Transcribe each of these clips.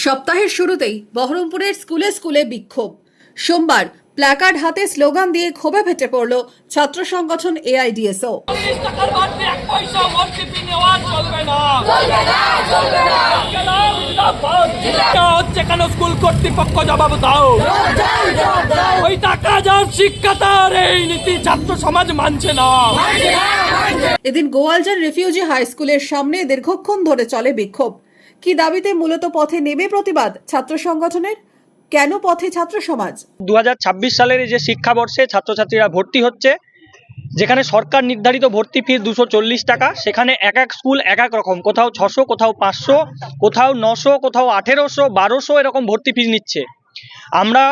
সপ্তাহের শুরুতেই বহরমপুরের স্কুলে স্কুলে বিক্ষোভ। সোমবার প্ল্যাকার্ড হাতে স্লোগান দিয়ে ক্ষোভে ফেটে পড়ল ছাত্র সংগঠন এআইডিএসও। কেন স্কুল কর্তৃপক্ষ জবাব দাও, ওই টাকা যার শিক্ষা তার এই নীতি ছাত্র সমাজ মানছে না। এদিন গোয়ালজার রেফিউজি হাই স্কুলের সামনে দীর্ঘক্ষণ ধরে চলে বিক্ষোভ। কি দাবিতে মূলত পথে নেমে প্রতিবাদ ছাত্র সংগঠনের? কেন পথে ছাত্র সমাজ? 2026 সালের যে শিক্ষাবর্ষে ছাত্রছাত্রীরা ভর্তি হচ্ছে, যেখানে সরকার নির্ধারিত ভর্তি ফিস 240 টাকা, সেখানে এক এক স্কুল এক এক রকম, কোথাও 600, কোথাও 500, কোথাও 900, কোথাও 1800, 1200 এরকম ভর্তি ফিস নিচ্ছে। আমরা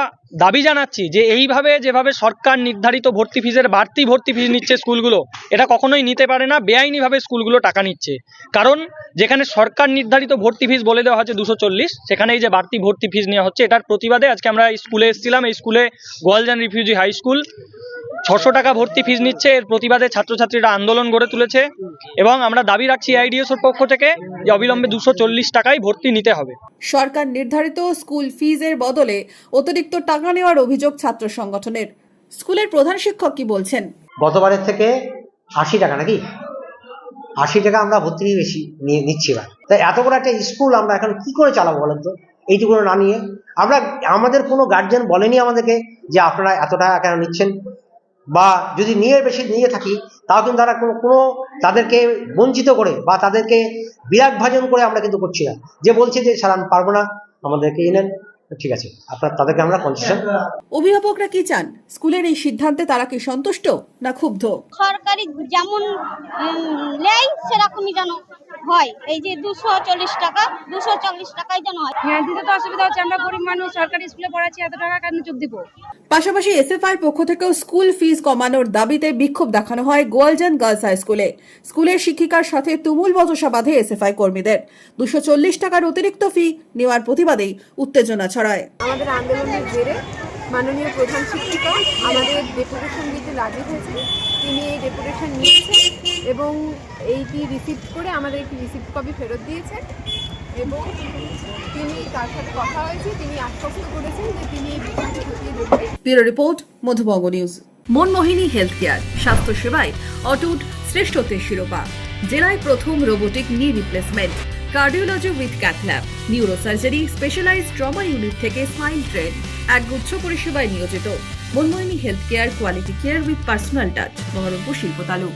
দাবি জানাচ্ছি যে এইভাবে যেভাবে সরকার নির্ধারিত ভর্তি ফিসের বাড়তি ভর্তি ফিস নিচ্ছে স্কুলগুলো, এটা কখনোই নিতে পারে না। বেআইনিভাবে স্কুলগুলো টাকা নিচ্ছে। কারণ যেখানে সরকার নির্ধারিত ভর্তি ফিস বলে দেওয়া হচ্ছে 240, সেখানে এই যে বাড়তি ভর্তি ফিস নেওয়া হচ্ছে, এটার প্রতিবাদে আজকে আমরা স্কুলে এসেছিলাম। এই স্কুলে গোয়ালজান রিফিউজি হাই স্কুল 600 টাকা ভর্তি ফিস নিচ্ছে। এর প্রতিবাদে ছাত্রছাত্রীরা আন্দোলন গড়ে তুলেছে এবং আমরা দাবি রাখছি এআইডিএসওর পক্ষ থেকে যে অবিলম্বে 240 টাকায় ভর্তি নিতে হবে। সরকার নির্ধারিত স্কুল ফিজের বদলে অতিরিক্ত টাকা নেওয়ার অভিযোগ ছাত্র সংগঠনের। স্কুলের প্রধান শিক্ষক কি বলছেন? গতবারের থেকে 80 টাকা, নাকি 80 টাকা আমরা ভর্তি বেশি নিচ্ছি। তাই এত বড় একটা স্কুল আমরা এখন কি করে চালাবো বলেন তো? এইটুকু না নিয়ে আমাদের কোনো গার্জিয়ান বলেনি আমাদেরকে যে আপনারা এত টাকা কেন নিচ্ছেন, বা যদি বেশি নিয়ে থাকি তাও কিন্তু তারা কোনো তাদেরকে বঞ্চিত করে বা তাদেরকে বিরাগ ভাজন করে আমরা কিন্তু করছি না। যে বলছে যে স্যার আমি পারবো না, আমাদেরকে নেন, ঠিক আছে, তাদেরকে আমরা কনসেশন। অভিভাবকরা কি চান? স্কুলের এই সিদ্ধান্তে তারা কি সন্তুষ্ট না ক্ষুব্ধ? সরকারি যেমন নেয় সেরকমই যেন হয়। এই যে 240 টাকাই যেন হয়। হ্যাঁ, দিতে তো অসুবিধা হচ্ছে, আমরা গরিব মানুষ, সরকারি স্কুলে পড়াচ্ছি, এত টাকা কেন যোগ দিব? পাশাপাশি এসএফআই পক্ষ থেকেও স্কুল ফিস কমানোর দাবিতে বিক্ষোভ দেখানো হয় গোয়ালজান গার্লস হাই স্কুলে। স্কুলের শিক্ষিকার সাথে তুমুল বচসা বাঁধে এসএফআই কর্মীদের। 240 টাকার অতিরিক্ত ফি নেওয়ার প্রতিবাদেই উত্তেজনা ছড়ায়। আমাদের আন্দোলনের জেরে মাননীয় প্রধান শিক্ষিকা আমাদের ডেপুটেশন দিতে রাজি হয়েছেন। তিনি এই ডেপুটেশন নিয়েছেন এবং এইটি রিসিভ করে আমাদের একটি রিসিপ্ট কপি ফেরত দিয়েছেন এবং তিনি তার সাথে কথা হয়েছে, তিনি আশ্বস্ত করেছেন যে তিনি এই বিষয়টি খতিয়ে দেখবেন। Bureau report, Madhubanga news. Manmohini health care, স্বাস্থ্য সেবায় অটুট শ্রেষ্ঠত্বের শিরোপা। জেলায় প্রথম robotic knee replacement, cardiology with cath lab, neurosurgery, specialised trauma unit থেকে স্মাইল ট্রেন, একগুচ্ছ পরিষেবায় নিয়োজিত। Manmohini health care, quality care with personal touch, Baharampur শিল্প তালুক।